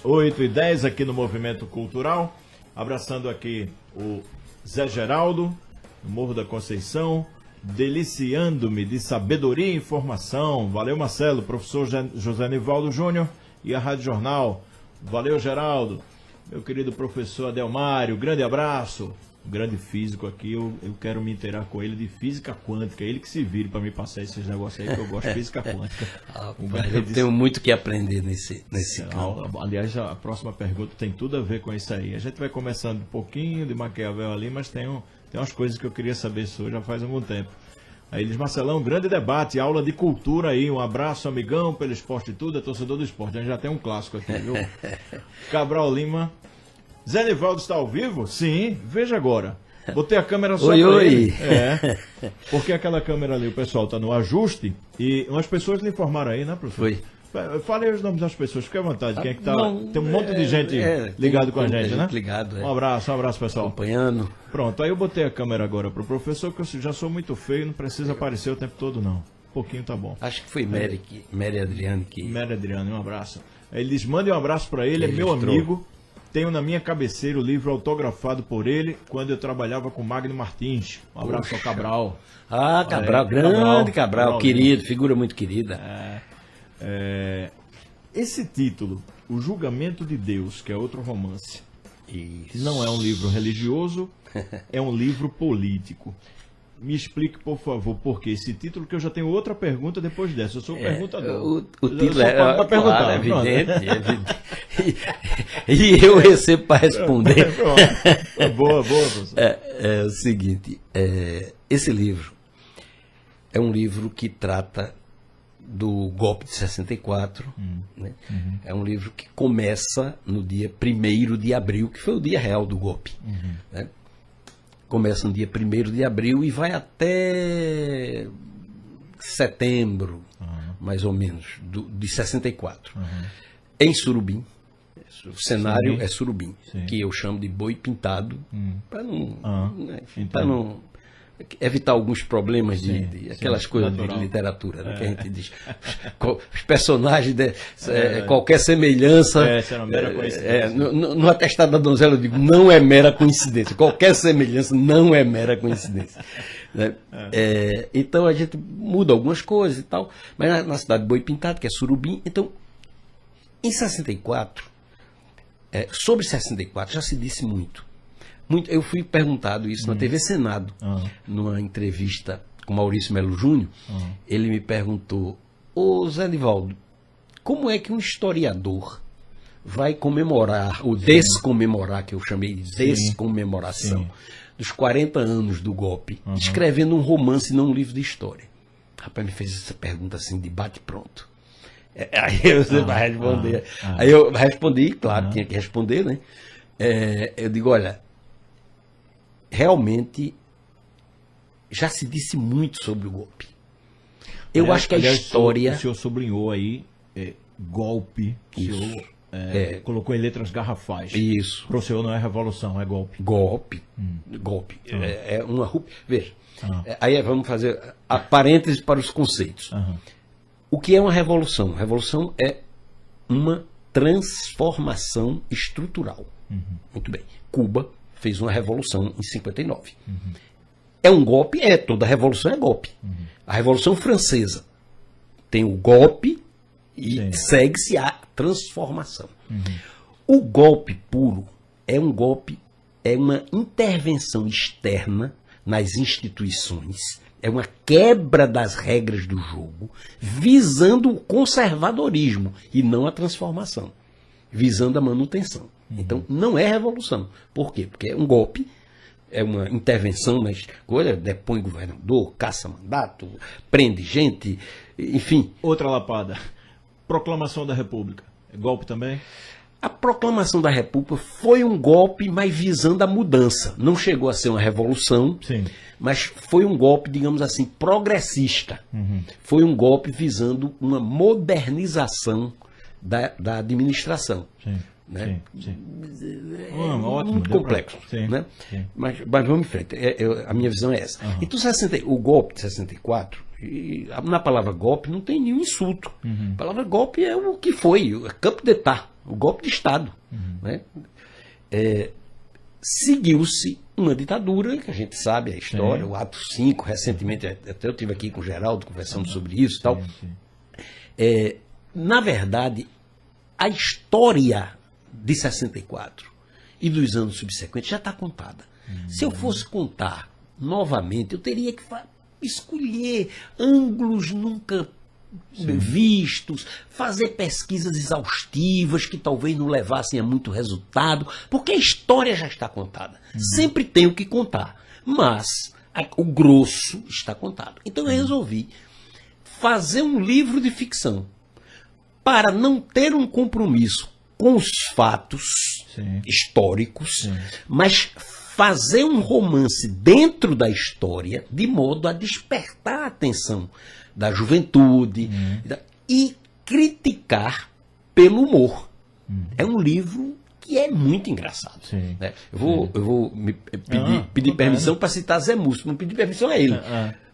8h10 aqui no Movimento Cultural. Abraçando aqui o Zé Geraldo, no Morro da Conceição, deliciando-me de sabedoria e informação. Valeu, Marcelo, professor José Nivaldo Júnior e a Rádio Jornal. Valeu, Geraldo. Meu querido professor Adelmário, grande abraço. Um grande físico aqui, eu quero me inteirar com ele de física quântica. Ele que se vire para me passar esses negócios aí, que eu gosto de física quântica. Eu tenho muito que aprender nesse campo. Aliás, a próxima pergunta tem tudo a ver com isso aí. A gente vai começando um pouquinho de Maquiavel ali, mas tem umas coisas que eu queria saber sobre já faz algum tempo. Aí eles, Marcelão, grande debate, aula de cultura aí. Um abraço, amigão, pelo esporte e tudo, é torcedor do esporte. A gente já tem um clássico aqui, viu? Cabral Lima. Zé Nivaldo está ao vivo? Sim, veja agora. Botei a câmera só para ele. Porque aquela câmera ali, o pessoal está no ajuste e umas pessoas lhe informaram aí, né, professor? Foi. Fale aí os nomes das pessoas, fique à vontade. Quem é que tá? Tem um monte de gente ligado com a gente, né? Ligado, Um abraço, pessoal. Acompanhando. Pronto, aí eu botei a câmera agora pro professor, que eu já sou muito feio, não precisa aparecer o tempo todo, não. Um pouquinho tá bom. Acho que foi Mary Adriane que... Mary Adriane, um abraço. Aí eles mandem um abraço para ele, é meu amigo. Tenho na minha cabeceira o livro autografado por ele quando eu trabalhava com Magno Martins. Um abraço ao Cabral. Ah, Cabral, grande Cabral, querido, figura muito querida. Esse título, O Julgamento de Deus, que é outro romance, Isso. não é um livro religioso, é um livro político. Me explique, por favor, por que esse título, que eu já tenho outra pergunta depois dessa. Eu sou perguntador. O título é perguntar, evidente. E eu recebo para responder. Boa, professor. É o seguinte, esse livro é um livro que trata do golpe de 64. Né? É um livro que começa no dia 1º de abril, que foi o dia real do golpe. Né? Começa no dia 1º de abril e vai até setembro, mais ou menos, de 64. Em Surubim. O cenário é Surubim, que eu chamo de boi pintado, para não evitar alguns problemas de aquelas coisas natural. De literatura, né, que a gente diz. Os personagens, qualquer semelhança. No atestado da donzela eu digo, não é mera coincidência. Qualquer semelhança não é mera coincidência. Né? Então a gente muda algumas coisas e tal, mas na cidade de Boi Pintado, que é Surubim, então, em 64, sobre 64 já se disse muito. Eu fui perguntado isso na TV Senado, numa entrevista com Maurício Melo Júnior. Ele me perguntou: ô Zé Nivaldo, como é que um historiador vai comemorar, ou descomemorar, que eu chamei de descomemoração, dos 40 anos do golpe, escrevendo um romance e não um livro de história? Rapaz, me fez essa pergunta assim, de bate-pronto. Aí você vai responder. Aí eu respondi, claro, tinha que responder, né? Eu digo, olha, realmente já se disse muito sobre o golpe. Eu acho que a história... O senhor sublinhou aí golpe, o senhor colocou em letras garrafais. Isso. Para o senhor não é revolução, é golpe. Golpe. É uma ruptura. Veja, aí vamos fazer a parêntese para os conceitos. O que é uma revolução? Revolução é uma transformação estrutural. Muito bem. Cuba fez uma revolução em 59. É um golpe? Toda revolução é golpe. A Revolução Francesa tem o golpe e segue-se a transformação. O golpe puro é um golpe, é uma intervenção externa nas instituições, é uma quebra das regras do jogo, visando o conservadorismo e não a transformação, visando a manutenção. Então, não é revolução. Por quê? Porque é um golpe, é uma intervenção na escolha, depõe governador, caça mandato, prende gente, enfim. Outra lapada. Proclamação da República. É golpe também? A proclamação da República foi um golpe, mas visando a mudança. Não chegou a ser uma revolução, mas foi um golpe, digamos assim, progressista. Foi um golpe visando uma modernização da administração. Né? Ótimo, muito complexo. Né? Mas vamos em frente. A minha visão é essa. Então, o golpe de 64, na palavra golpe não tem nenhum insulto. A palavra golpe é o que foi, é campo d'état. o golpe de Estado. Né? Seguiu-se uma ditadura, que a gente sabe a história, o ato 5, recentemente, até eu estive aqui com o Geraldo conversando sobre isso e tal. Na verdade, a história de 64 e dos anos subsequentes já está contada. Se eu fosse contar novamente, eu teria que escolher ângulos nunca vistos, fazer pesquisas exaustivas que talvez não levassem a muito resultado, porque a história já está contada. Sempre tem o que contar, mas o grosso está contado. Então eu resolvi fazer um livro de ficção para não ter um compromisso com os fatos históricos, mas fazer um romance dentro da história de modo a despertar a atenção da juventude e criticar pelo humor. É um livro que é muito engraçado. Né? Eu vou pedir permissão para citar Zé Múcio. Não pedir permissão a ele.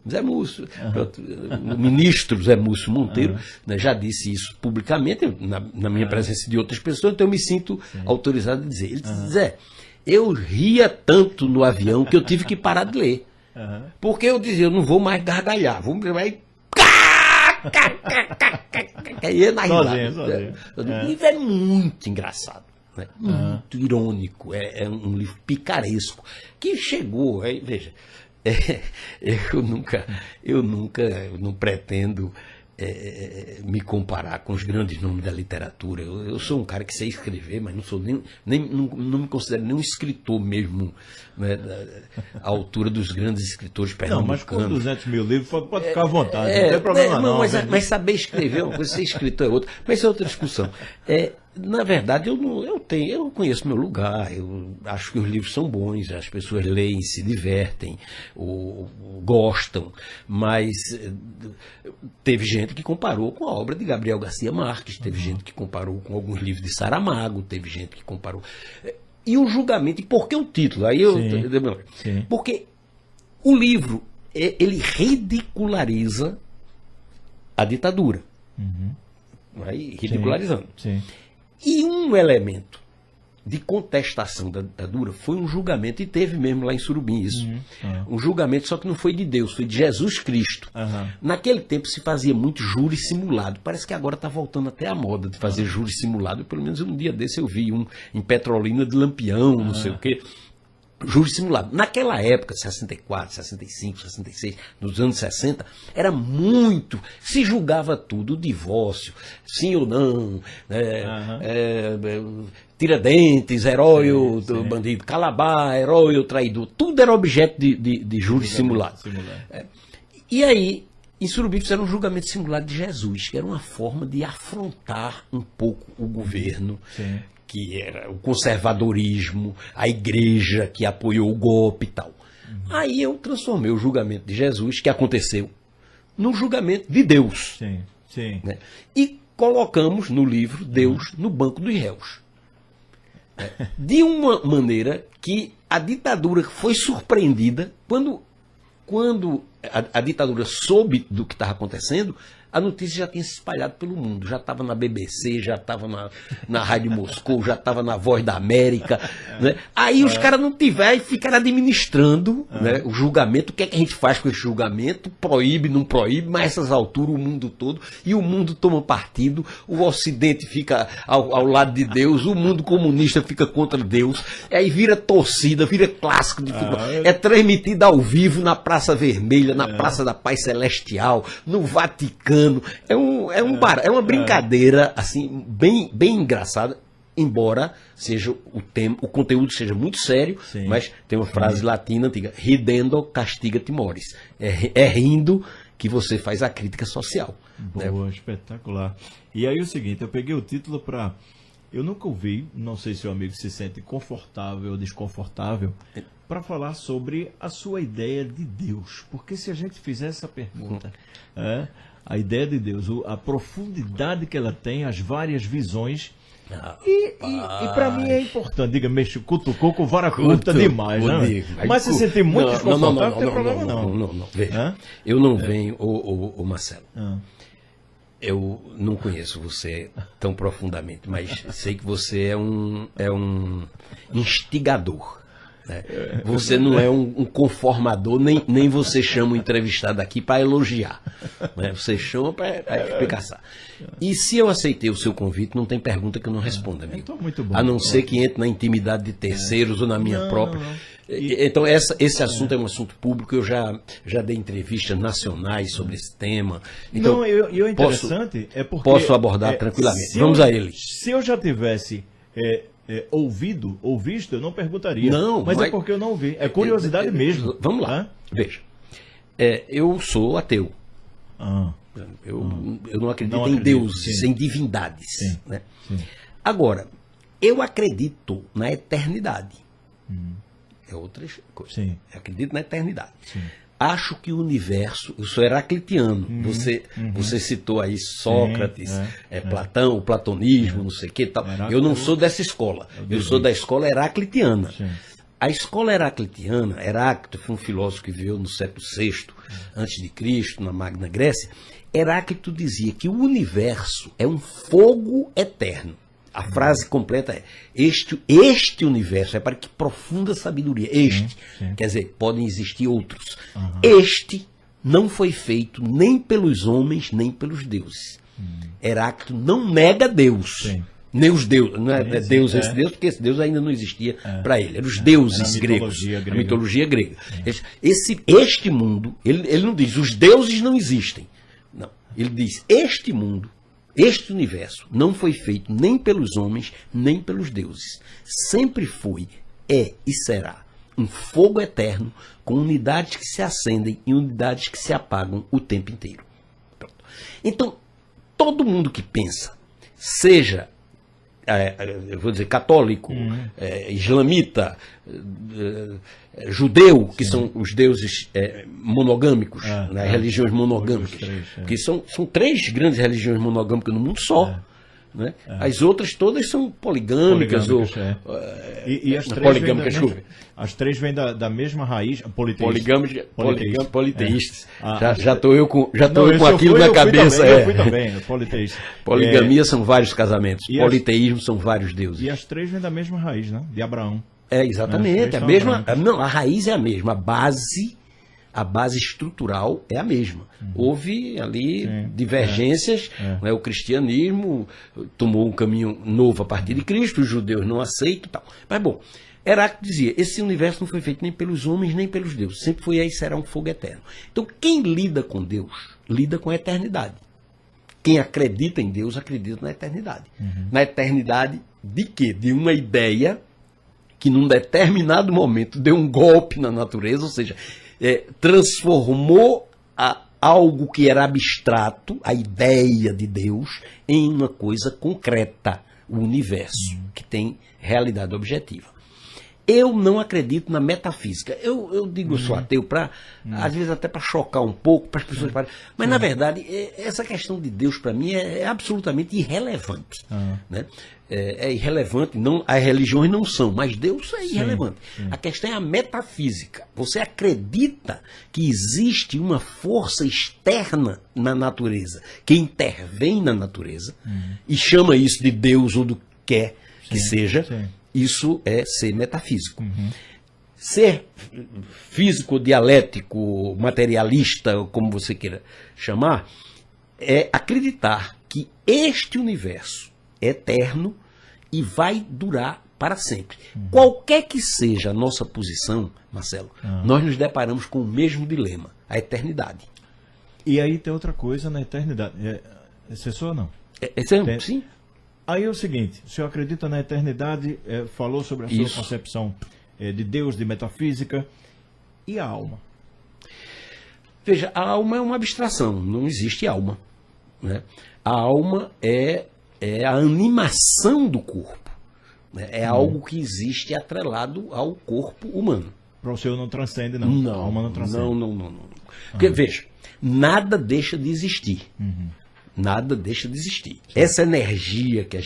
Zé Múcio, o ministro Zé Múcio Monteiro, né, já disse isso publicamente, na minha presença de outras pessoas, então eu me sinto autorizado a dizer. Ele disse, Zé, eu ria tanto no avião que eu tive que parar de ler. Porque eu dizia, eu não vou mais gargalhar, vou mais... O livro é muito engraçado. Né? Muito irônico, é um livro picaresco, que chegou, veja... Eu não pretendo me comparar com os grandes nomes da literatura. Eu sou um cara que sei escrever, mas não sou não me considero nem um escritor mesmo, né, à altura dos grandes escritores pernambucanos. Não, mas com 200 mil livros pode ficar à vontade, não tem problema não. Mas saber escrever é uma coisa, ser escritor é outra. Mas isso é outra discussão. Na verdade, eu conheço meu lugar, eu acho que os livros são bons, as pessoas leem, se divertem, gostam, mas teve gente que comparou com a obra de Gabriel Garcia Marques, teve gente que comparou com alguns livros de Saramago, teve gente que comparou. E o julgamento, e por que o título? Porque o livro, ele ridiculariza a ditadura. Vai ridicularizando. E um elemento de contestação da ditadura foi um julgamento, e teve mesmo lá em Surubim isso. Um julgamento, só que não foi de Deus, foi de Jesus Cristo. Naquele tempo se fazia muito júri simulado. Parece que agora está voltando até a moda de fazer júri simulado. Pelo menos um dia desse eu vi um em Petrolina de Lampião, não sei o quê. Júri simulado. Naquela época, 64, 65, 66, nos anos 60, era muito. Se julgava tudo, o divórcio, sim ou não, Tiradentes, herói ou bandido, Calabar, herói ou traidor. Tudo era objeto de júri simulado. E aí, em Surubim fizeram um julgamento simulado de Jesus, que era uma forma de afrontar um pouco o governo. Que era o conservadorismo, a igreja que apoiou o golpe e tal. Aí eu transformei o julgamento de Jesus, que aconteceu, no julgamento de Deus. Né? E colocamos no livro Deus no banco dos réus. De uma maneira que a ditadura foi surpreendida quando a ditadura soube do que estava acontecendo. A notícia já tinha se espalhado pelo mundo. Já estava na BBC, já estava na Rádio Moscou, já estava na Voz da América. Né? Aí os caras não tiveram e ficaram administrando, né, o julgamento. O que é que a gente faz com esse julgamento? Proíbe, não proíbe, mas a essas alturas o mundo todo. E o mundo toma partido. O Ocidente fica ao lado de Deus. O mundo comunista fica contra Deus. Aí vira torcida, vira clássico de futebol. É transmitido ao vivo na Praça Vermelha, na Praça da Paz Celestial, no Vaticano. É uma brincadeira assim, bem engraçada, embora seja o conteúdo seja muito sério, mas tem uma frase latina antiga: ridendo castiga timores. É rindo que você faz a crítica social. Boa, né? Espetacular. E aí o seguinte, eu peguei o título para... Eu nunca ouvi, não sei se o amigo se sente confortável ou desconfortável, para falar sobre a sua ideia de Deus. Porque se a gente fizer essa pergunta... a ideia de Deus, a profundidade que ela tem, as várias visões. E para mim é importante. Diga, mexe, cutucou com vara curta demais, né? Mas se sentir muito desconfortável, não tem problema não. Veja, eu não venho, Marcelo. Eu não conheço você tão profundamente, mas sei que você é um instigador. Né? Você não é um conformador, nem você chama o entrevistado aqui para elogiar. Né? Você chama para explicar. E se eu aceitei o seu convite, não tem pergunta que eu não responda, amigo. Então, muito bom. A não ser que entre na intimidade de terceiros ou na minha própria. Então, esse assunto é um assunto público. Eu já dei entrevistas nacionais sobre esse tema. Então, não, e o interessante é porque... Posso abordar tranquilamente. Vamos a ele. Se eu já tivesse ouvido ou visto, eu não perguntaria. Não, mas é porque eu não vi. É curiosidade mesmo. Vamos lá. Veja. Eu sou ateu. Eu não acredito em deuses, em divindades. Sim, né? sim. Agora, eu acredito na eternidade. É outra coisa. Sim. Eu acredito na eternidade. Sim. Acho que o universo, eu sou heraclitiano. Você citou aí Sócrates, Platão, o platonismo, não sei o que tal. Eu não sou dessa escola. Eu sou da escola heraclitiana. Sim. A escola heraclitiana, Heráclito foi um filósofo que viveu no século VI antes de Cristo, na Magna Grécia. Heráclito dizia que o universo é um fogo eterno. A frase completa é: este universo é para que profunda sabedoria. Quer dizer, podem existir outros. Este não foi feito nem pelos homens, nem pelos deuses. Heráclito não nega Deus. Sim. Nem os deuses. Não é Deus esse Deus, porque esse Deus ainda não existia para ele. Eram os deuses gregos. A mitologia grega. Este mundo, ele não diz os deuses não existem. Não. Ele diz este mundo, este universo não foi feito nem pelos homens, nem pelos deuses. Sempre foi, é e será um fogo eterno com unidades que se acendem e unidades que se apagam o tempo inteiro. Pronto. Então, todo mundo que pensa, seja, eu vou dizer, católico, islamita, judeu, que são os deuses monogâmicos, religiões monogâmicas, que são 3 grandes religiões monogâmicas no mundo só. Né? As outras todas são poligâmicas. E as 3 poligâmicas, as 3 vêm da mesma raiz, politeístas. Já estou eu com aquilo na cabeça. Eu fui também, politeísta. Poligamia são vários casamentos, politeísmo são vários deuses. E as 3 vêm da mesma raiz, né? De Abraão. Exatamente, a mesma. Não, a raiz é a mesma, a base estrutural é a mesma. Houve ali divergências, né? O cristianismo tomou um caminho novo a partir de Cristo, os judeus não aceitam e tal. Mas bom, Heráclito dizia, esse universo não foi feito nem pelos homens, nem pelos deuses. Sempre foi aí, será um fogo eterno. Então, quem lida com Deus, lida com a eternidade. Quem acredita em Deus, acredita na eternidade. Na eternidade de quê? De uma ideia que num determinado momento deu um golpe na natureza, ou seja, transformou algo que era abstrato, a ideia de Deus, em uma coisa concreta, o universo, que tem realidade objetiva. Eu não acredito na metafísica. Eu digo sou ateu, às vezes até para chocar um pouco, para as pessoas pararem. Mas, na verdade, essa questão de Deus, para mim, é absolutamente irrelevante. Né? É irrelevante, as religiões não são, mas Deus é irrelevante. A questão é a metafísica. Você acredita que existe uma força externa na natureza, que intervém na natureza, e chama isso de Deus ou do que quer que seja. Isso é ser metafísico. Ser físico, dialético, materialista, como você queira chamar, é acreditar que este universo é eterno e vai durar para sempre. Qualquer que seja a nossa posição, Marcelo, nós nos deparamos com o mesmo dilema, a eternidade. E aí tem outra coisa na eternidade. Você sou ou não? Sim. Aí é o seguinte, o senhor acredita na eternidade, falou sobre a sua concepção de Deus, de metafísica, e a alma? Veja, a alma é uma abstração, não existe alma. Né? A alma é a animação do corpo. Né? É algo que existe atrelado ao corpo humano. Para o senhor não transcende, não? A alma não transcende? Não. Porque, veja, nada deixa de existir. Nada deixa de existir. Essa energia que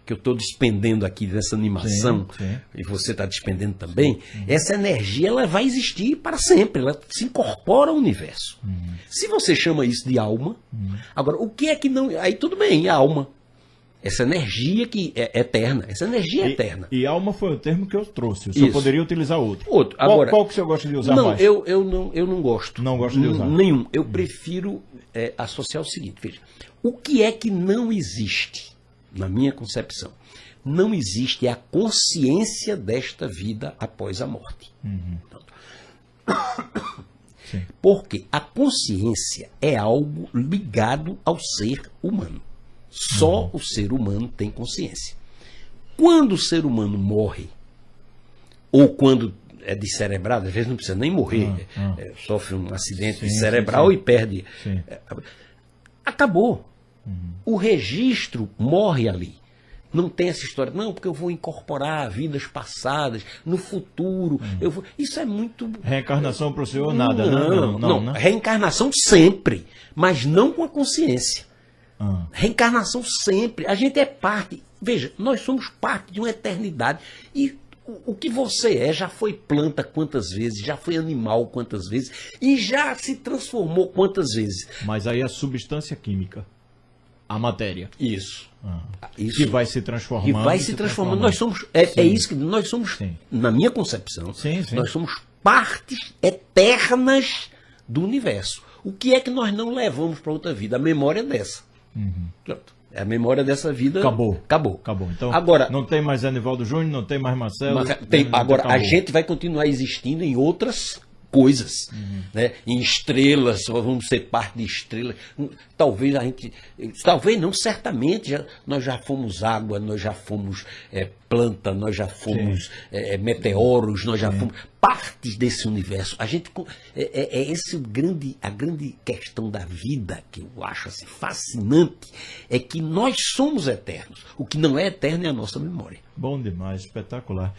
que eu estou despendendo aqui dessa animação, e você está despendendo também, essa energia ela vai existir para sempre, ela se incorpora ao universo. Se você chama isso de alma, agora, o que é que não... Aí tudo bem, é alma. Essa energia que é eterna, essa energia é eterna. E alma foi o termo que eu trouxe, o senhor poderia utilizar outro. Agora, qual que o senhor gosta de usar mais? Eu não gosto. Não gosto de usar? Nenhum. Eu prefiro associar o seguinte, veja, o que é que não existe, na minha concepção? Não existe a consciência desta vida após a morte. Porque a consciência é algo ligado ao ser humano. Só o ser humano tem consciência. Quando o ser humano morre, ou quando é descerebrado, às vezes não precisa nem morrer, sofre um acidente cerebral e perde. Acabou. O registro morre ali. Não tem essa história, não, porque eu vou incorporar vidas passadas, no futuro. Isso é muito. Reencarnação para o senhor, nada, não, né? Reencarnação sempre, mas não com a consciência. Reencarnação sempre. A gente é parte. Veja, nós somos parte de uma eternidade. E o que você já foi planta quantas vezes, já foi animal quantas vezes, e já se transformou quantas vezes. Mas aí a substância química, a matéria. Isso. Que vai se transformando. Que vai se transformando. Nós somos. É isso que nós somos, na minha concepção, nós somos partes eternas do universo. O que é que nós não levamos para outra vida? A memória dessa. A memória dessa vida acabou. Então, agora, não tem mais Anivaldo Júnior, não tem mais Marcelo. Agora, a gente vai continuar existindo em outras coisas, né? Em estrelas, vamos ser parte de estrelas. Talvez a gente, talvez não, certamente nós já fomos água, nós já fomos planta, nós já fomos meteoros, nós já fomos partes desse universo. A gente esse a grande questão da vida que eu acho assim fascinante é que nós somos eternos. O que não é eterno é a nossa memória. Bom demais, espetacular.